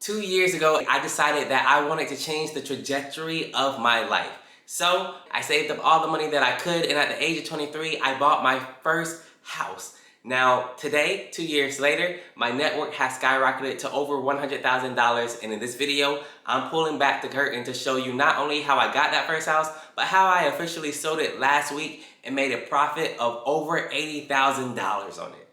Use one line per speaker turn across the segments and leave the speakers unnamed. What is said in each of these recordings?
2 years ago, I decided that I wanted to change the trajectory of my life. So I saved up all the money that I could, and at the age of 23, I bought my first house. Now, today, 2 years later, my net worth has skyrocketed to over $100,000, and in this video, I'm pulling back the curtain to show you not only how I got that first house, but how I officially sold it last week and made a profit of over $80,000 on it.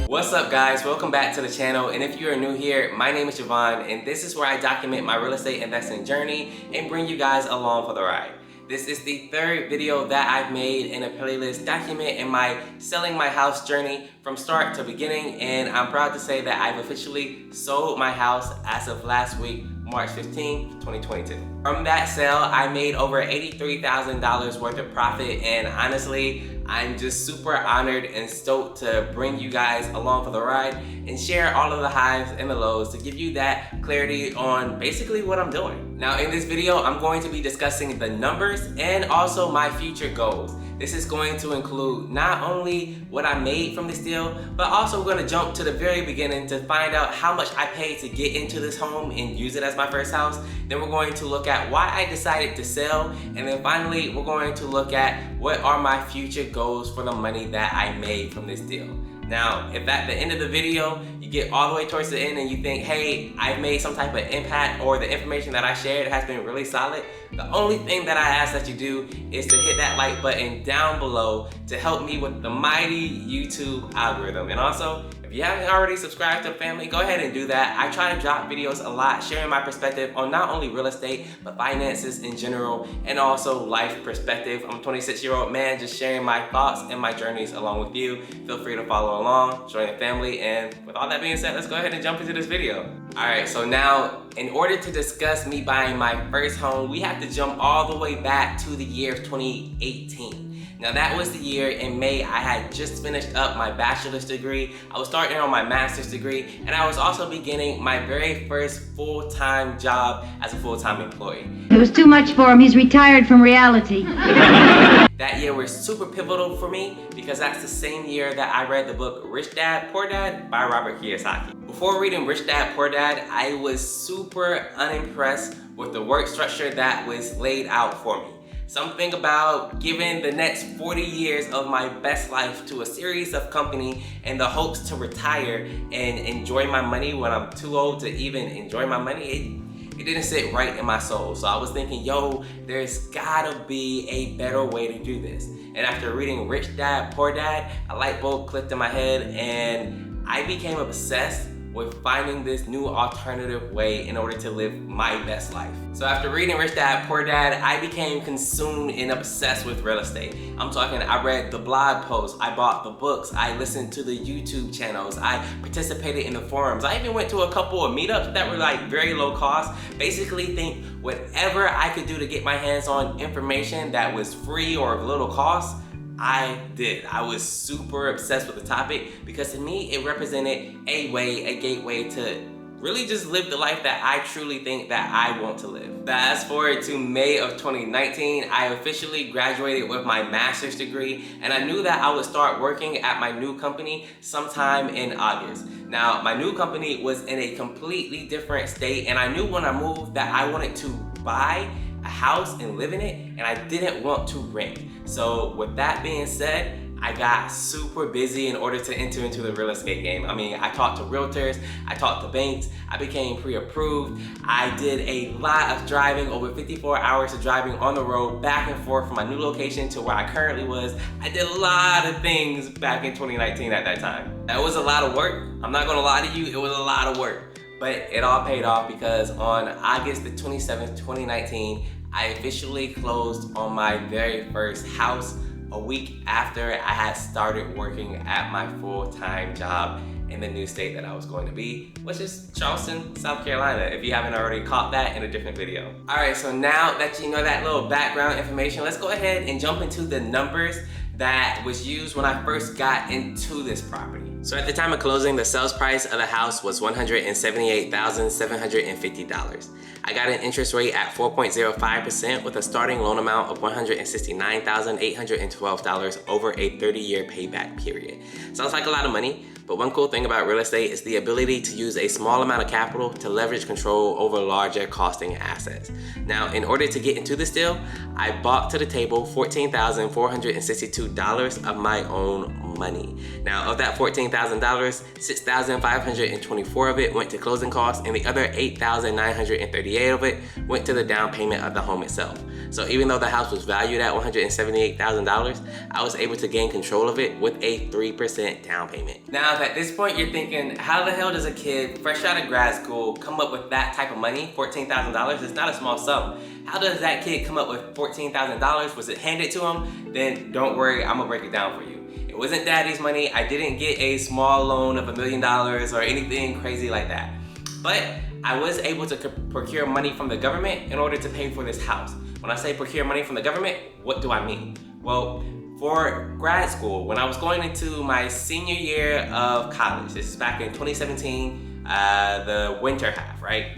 What's up guys, welcome back to the channel, and if you are new here, my name is Javon and this is where I document my real estate investing journey and bring you guys along for the ride. This is the third video that I've made in a playlist documenting my selling my house journey from start to beginning, and I'm proud to say that I've officially sold my house as of last week, March 15, 2022. From that sale, I made over $83,000 worth of profit, and honestly, I'm just super honored and stoked to bring you guys along for the ride and share all of the highs and the lows to give you that clarity on basically what I'm doing. Now in this video, I'm going to be discussing the numbers and also my future goals. This is going to include not only what I made from this deal, but also we're going to jump to the very beginning to find out how much I paid to get into this home and use it as my first house. Then we're going to look at why I decided to sell, and then finally we're going to look at what are my future goals for the money that I made from this deal. Now, if at the end of the video, you get all the way towards the end and you think, hey, I've made some type of impact or the information that I shared has been really solid, the only thing that I ask that you do is to hit that like button down below to help me with the mighty YouTube algorithm. And also, if you haven't already subscribed to the family, go ahead and do that. I try to drop videos a lot, sharing my perspective on not only real estate, but finances in general, and also life perspective. I'm a 26-year-old man just sharing my thoughts and my journeys along with you. Feel free to follow along, join the family, and with all that being said, let's go ahead and jump into this video. Alright, so now, in order to discuss me buying my first home, we have to jump all the way back to the year of 2018. Now that was the year in May I had just finished up my bachelor's degree, I was starting on my master's degree, and I was also beginning my very first full-time job as a full-time employee.
It was too much for him, he's retired from reality.
That year was super pivotal for me because that's the same year that I read the book Rich Dad, Poor Dad by Robert Kiyosaki. Before reading Rich Dad, Poor Dad, I was super unimpressed with the work structure that was laid out for me. Something about giving the next 40 years of my best life to a series of company in the hopes to retire and enjoy my money when I'm too old to even enjoy my money, it didn't sit right in my soul. So I was thinking, yo, there's gotta be a better way to do this. And after reading Rich Dad, Poor Dad, a light bulb clicked in my head and I became obsessed with finding this new alternative way in order to live my best life. So after reading Rich Dad, Poor Dad, I became consumed and obsessed with real estate. I'm talking, I read the blog posts, I bought the books, I listened to the YouTube channels, I participated in the forums. I even went to a couple of meetups that were like very low cost. Basically think whatever I could do to get my hands on information that was free or of little cost, I did. I was super obsessed with the topic because to me, it represented a gateway to really just live the life that I truly think that I want to live. Fast forward to May of 2019, I officially graduated with my master's degree, and I knew that I would start working at my new company sometime in August. Now, my new company was in a completely different state, and I knew when I moved that I wanted to buy a house and live in it, and I didn't want to rent. So with that being said, I got super busy in order to enter into the real estate game. I mean, I talked to realtors, I talked to banks, I became pre-approved. I did a lot of driving, over 54 hours of driving on the road, back and forth from my new location to where I currently was. I did a lot of things back in 2019 at that time. That was a lot of work. I'm not gonna lie to you, it was a lot of work. But it all paid off because on August the 27th, 2019, I officially closed on my very first house a week after I had started working at my full-time job in the new state that I was going to be, which is Charleston, South Carolina, if you haven't already caught that in a different video. All right, so now that you know that little background information, let's go ahead and jump into the numbers that was used when I first got into this property. So at the time of closing, the sales price of the house was $178,750. I got an interest rate at 4.05% with a starting loan amount of $169,812 over a 30-year payback period. Sounds like a lot of money, but one cool thing about real estate is the ability to use a small amount of capital to leverage control over larger costing assets. Now, in order to get into this deal, I bought to the table $14,462 of my own money. Now, of that $14,000, $6,524 of it went to closing costs, and the other $8,938 of it went to the down payment of the home itself. So even though the house was valued at $178,000, I was able to gain control of it with a 3% down payment. Now, if at this point you're thinking, how the hell does a kid fresh out of grad school come up with that type of money, $14,000? It's not a small sum. How does that kid come up with $14,000? Was it handed to him? Then don't worry, I'm gonna break it down for you. It wasn't daddy's money. I didn't get a small loan of $1 million or anything crazy like that. But I was able to procure money from the government in order to pay for this house. When I say procure money from the government, what do I mean? Well, for grad school, when I was going into my senior year of college, this is back in 2017, the winter half, right?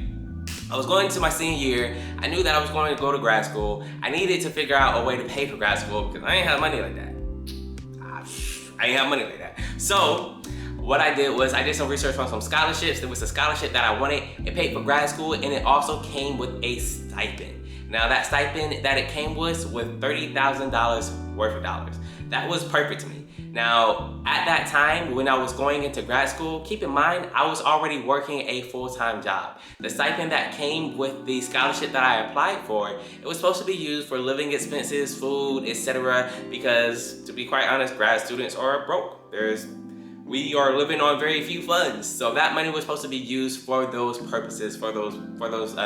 I was going into my senior year. I knew that I was going to go to grad school. I needed to figure out a way to pay for grad school because I ain't have money like that. I ain't have money like that. So what I did was I did some research on some scholarships. There was a scholarship that I wanted. It paid for grad school, and it also came with a stipend. Now that stipend that it came with was $30,000 worth of dollars. That was perfect to me. Now, at that time, when I was going into grad school, keep in mind, I was already working a full-time job. The stipend that came with the scholarship that I applied for, it was supposed to be used for living expenses, food, etc. Because, to be quite honest, grad students are broke. We are living on very few funds. So that money was supposed to be used for those purposes, for those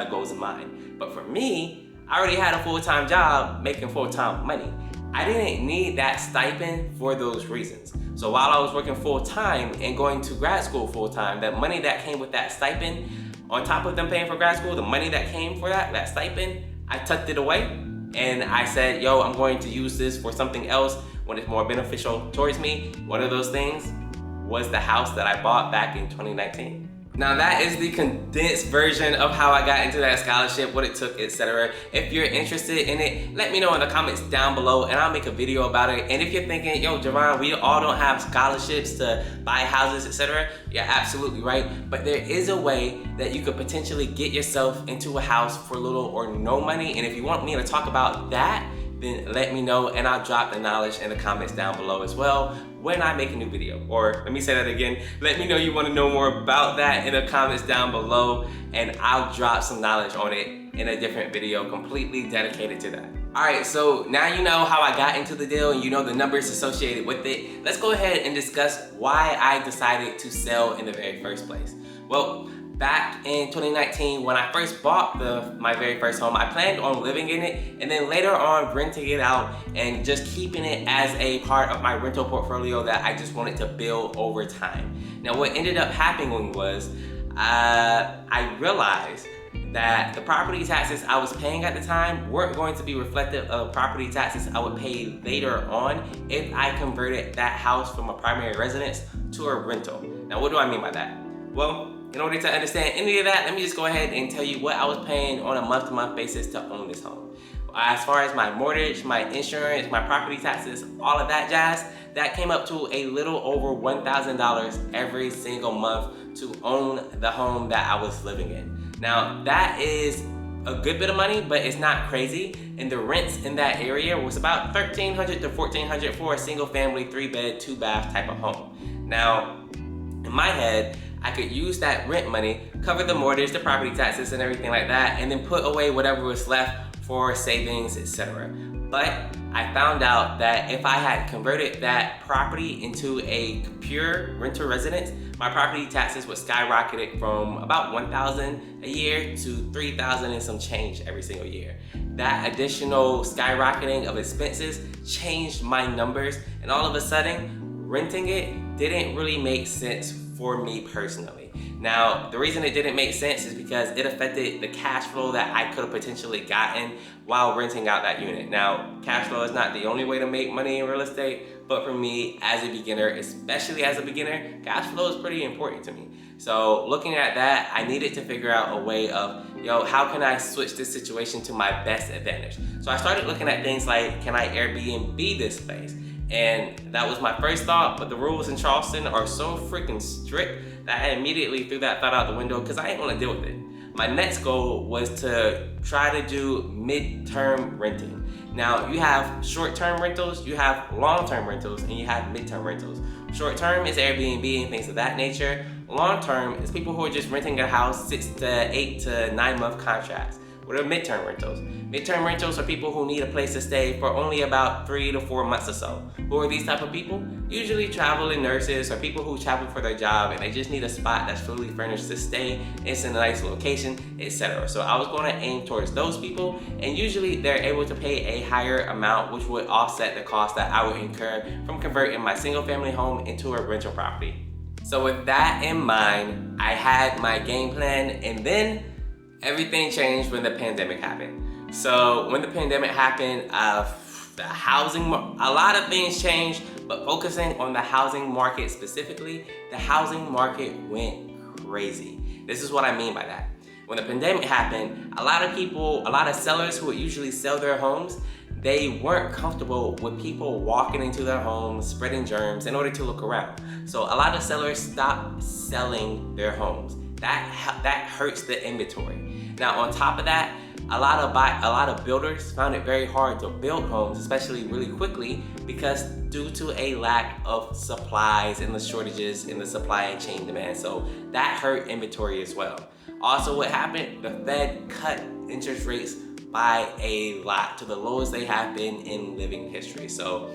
goals in mind. But for me, I already had a full-time job making full-time money. I didn't need that stipend for those reasons. So while I was working full-time and going to grad school full-time, that money that came with that stipend, on top of them paying for grad school, the money that came for that stipend, I tucked it away and I said, yo, I'm going to use this for something else when it's more beneficial towards me. One of those things was the house that I bought back in 2019. Now that is the condensed version of how I got into that scholarship, what it took, etc. If you're interested in it, let me know in the comments down below and I'll make a video about it. And if you're thinking, yo, Javon, we all don't have scholarships to buy houses, etc. You're absolutely right. But there is a way that you could potentially get yourself into a house for little or no money. And if you want me to talk about that, then let me know and I'll drop the knowledge in the comments down below as well when I make a new video. Or let me say that again, let me know you want to know more about that in the comments down below and I'll drop some knowledge on it in a different video completely dedicated to that. Alright, so now you know how I got into the deal and you know the numbers associated with it. Let's go ahead and discuss why I decided to sell in the very first place. Well, back in 2019, when I first bought my very first home, I planned on living in it and then later on renting it out and just keeping it as a part of my rental portfolio that I just wanted to build over time. Now what ended up happening was I realized that the property taxes I was paying at the time weren't going to be reflective of property taxes I would pay later on if I converted that house from a primary residence to a rental. Now what do I mean by that? Well, in order to understand any of that, let me just go ahead and tell you what I was paying on a month-to-month basis to own this home. As far as my mortgage, my insurance, my property taxes, all of that jazz, that came up to a little over $1,000 every single month to own the home that I was living in. Now, that is a good bit of money, but it's not crazy. And the rents in that area was about $1,300 to $1,400 for a single family, 3-bed, 2-bath type of home. Now, in my head, I could use that rent money, cover the mortgage, the property taxes and everything like that, and then put away whatever was left for savings, etc. But I found out that if I had converted that property into a pure rental residence, my property taxes would skyrocket from about $1,000 a year to $3,000 and some change every single year. That additional skyrocketing of expenses changed my numbers, and all of a sudden, renting it didn't really make sense for me personally. Now, the reason it didn't make sense is because it affected the cash flow that I could have potentially gotten while renting out that unit. Now, cash flow is not the only way to make money in real estate, but for me as a beginner, especially as a beginner, cash flow is pretty important to me. So looking at that, I needed to figure out a way of, how can I switch this situation to my best advantage? So I started looking at things like, can I Airbnb this place? And that was my first thought, but the rules in Charleston are so freaking strict that I immediately threw that thought out the window because I didn't want to deal with it. My next goal was to try to do mid-term renting. Now, you have short-term rentals, you have long-term rentals, and you have mid-term rentals. Short-term is Airbnb and things of that nature. Long-term is people who are just renting a house 6 to 8 to 9 month contracts. What are midterm rentals? Midterm rentals are people who need a place to stay for only about 3 to 4 months or so. Who are these type of people? Usually traveling nurses or people who travel for their job and they just need a spot that's fully furnished to stay. It's in a nice location, etc. So I was going to aim towards those people, and usually they're able to pay a higher amount, which would offset the cost that I would incur from converting my single family home into a rental property. So with that in mind, I had my game plan, and then everything changed when the pandemic happened. So when the pandemic happened, a lot of things changed, but focusing on the housing market specifically, the housing market went crazy. This is what I mean by that. When the pandemic happened, a lot of sellers who would usually sell their homes, they weren't comfortable with people walking into their homes, spreading germs in order to look around. So a lot of sellers stopped selling their homes. That hurts the inventory. Now on top of that, a lot of builders found it very hard to build homes, especially really quickly, because due to a lack of supplies and the shortages in the supply chain demand. So that hurt inventory as well. Also, what happened? The Fed cut interest rates by a lot to the lowest they have been in living history. So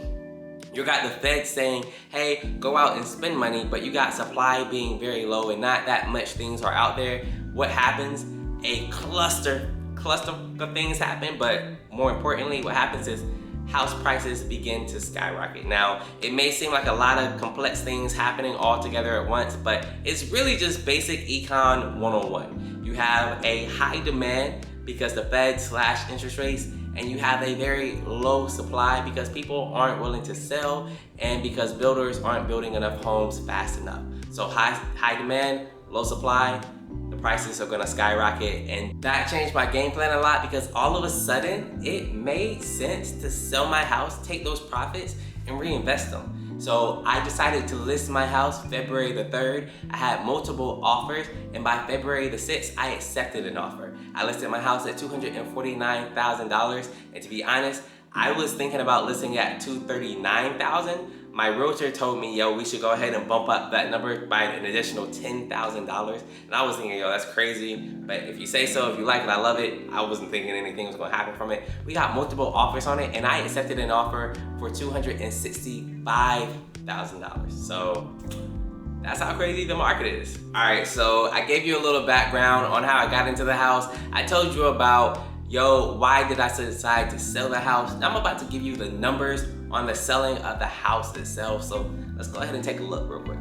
you got the Fed saying, hey, go out and spend money, but you got supply being very low and not that much things are out there. What happens? A cluster of things happen, but more importantly, what happens is house prices begin to skyrocket. Now, it may seem like a lot of complex things happening all together at once, but it's really just basic econ 101. You have a high demand because the Fed slashed interest rates, and you have a very low supply because people aren't willing to sell and because builders aren't building enough homes fast enough. So high demand, low supply, the prices are gonna skyrocket, and that changed my game plan a lot because all of a sudden it made sense to sell my house, take those profits, and reinvest them. So I decided to list my house February the 3rd. I had multiple offers, and by February the 6th, I accepted an offer. I listed my house at $249,000, and to be honest, I was thinking about listing at $239,000. My realtor told me, yo, we should go ahead and bump up that number by an additional $10,000. And I was thinking, yo, that's crazy. But if you say so, if you like it, I love it. I wasn't thinking anything was gonna happen from it. We got multiple offers on it, and I accepted an offer for $265,000. So that's how crazy the market is. All right, so I gave you a little background on how I got into the house. I told you about, why did I decide to sell the house? Now I'm about to give you the numbers on the selling of the house itself. So let's go ahead and take a look real quick.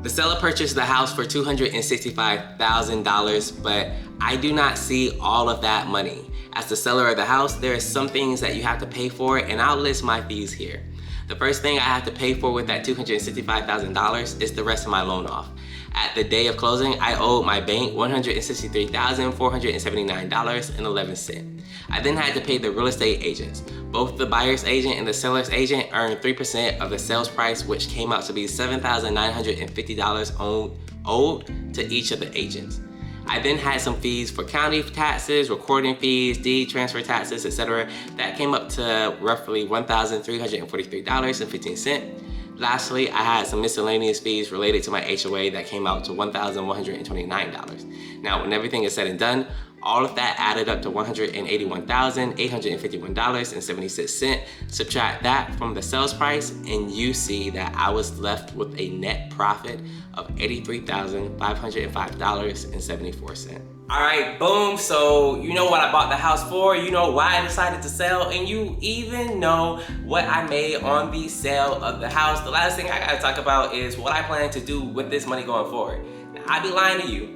The seller purchased the house for $265,000, but I do not see all of that money. As the seller of the house, there are some things that you have to pay for, and I'll list my fees here. The first thing I have to pay for with that $265,000 is the rest of my loan off. At the day of closing, I owed my bank $163,479.11. I then had to pay the real estate agents. Both the buyer's agent and the seller's agent earned 3% of the sales price, which came out to be $7,950 owed to each of the agents. I then had some fees for county taxes, recording fees, deed transfer taxes, etc. That came up to roughly $1,343.15. Lastly, I had some miscellaneous fees related to my HOA that came out to $1,129. Now, when everything is said and done, all of that added up to $181,851.76. Subtract that from the sales price, and you see that I was left with a net profit of $83,505.74. All right, boom. So you know what I bought the house for, you know why I decided to sell, and you even know what I made on the sale of the house. The last thing I gotta talk about is what I plan to do with this money going forward. Now, I'd be lying to you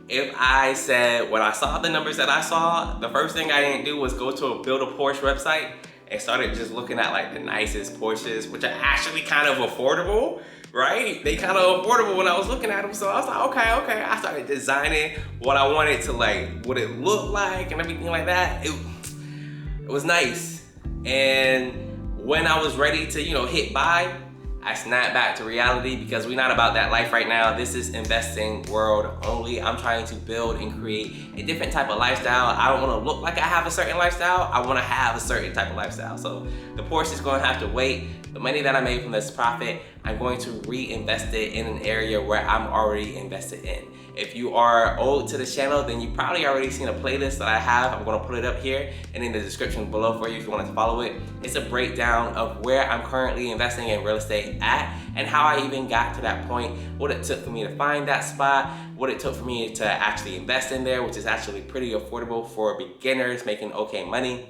if I said when I saw the numbers that I saw, the first thing I didn't do was go to a Build a Porsche website and started just looking at like the nicest Porsches, which are actually kind of affordable, right? They kind of affordable when I was looking at them. So I was like, okay. I started designing what I wanted to like, what it looked like and everything like that. It was nice. And when I was ready to, hit buy, I snapped back to reality because we're not about that life right now. This is investing world only. I'm trying to build and create a different type of lifestyle. I don't want to look like I have a certain lifestyle. I want to have a certain type of lifestyle. So the Porsche is going to have to wait. The money that I made from this profit, I'm going to reinvest it in an area where I'm already invested in. If you are old to this channel, then you probably already seen a playlist that I have. I'm gonna put it up here and in the description below for you if you wanted to follow it. It's a breakdown of where I'm currently investing in real estate at and how I even got to that point, what it took for me to find that spot, what it took for me to actually invest in there, which is actually pretty affordable for beginners making okay money.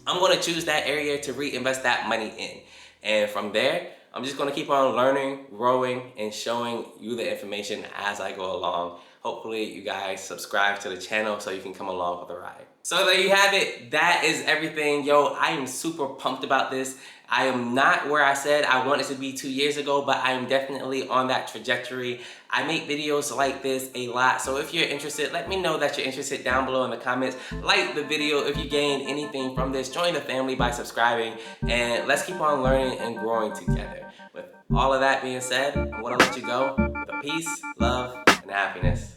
I'm gonna choose that area to reinvest that money in. And from there, I'm just gonna keep on learning, growing, and showing you the information as I go along. Hopefully you guys subscribe to the channel so you can come along for the ride. So there you have it. That is everything. Yo, I am super pumped about this. I am not where I said I wanted to be 2 years ago, but I am definitely on that trajectory. I make videos like this a lot, so if you're interested, let me know that you're interested down below in the comments. Like the video if you gained anything from this. Join the family by subscribing, and let's keep on learning and growing together. With all of that being said, I want to let you go with a peace, love, and happiness.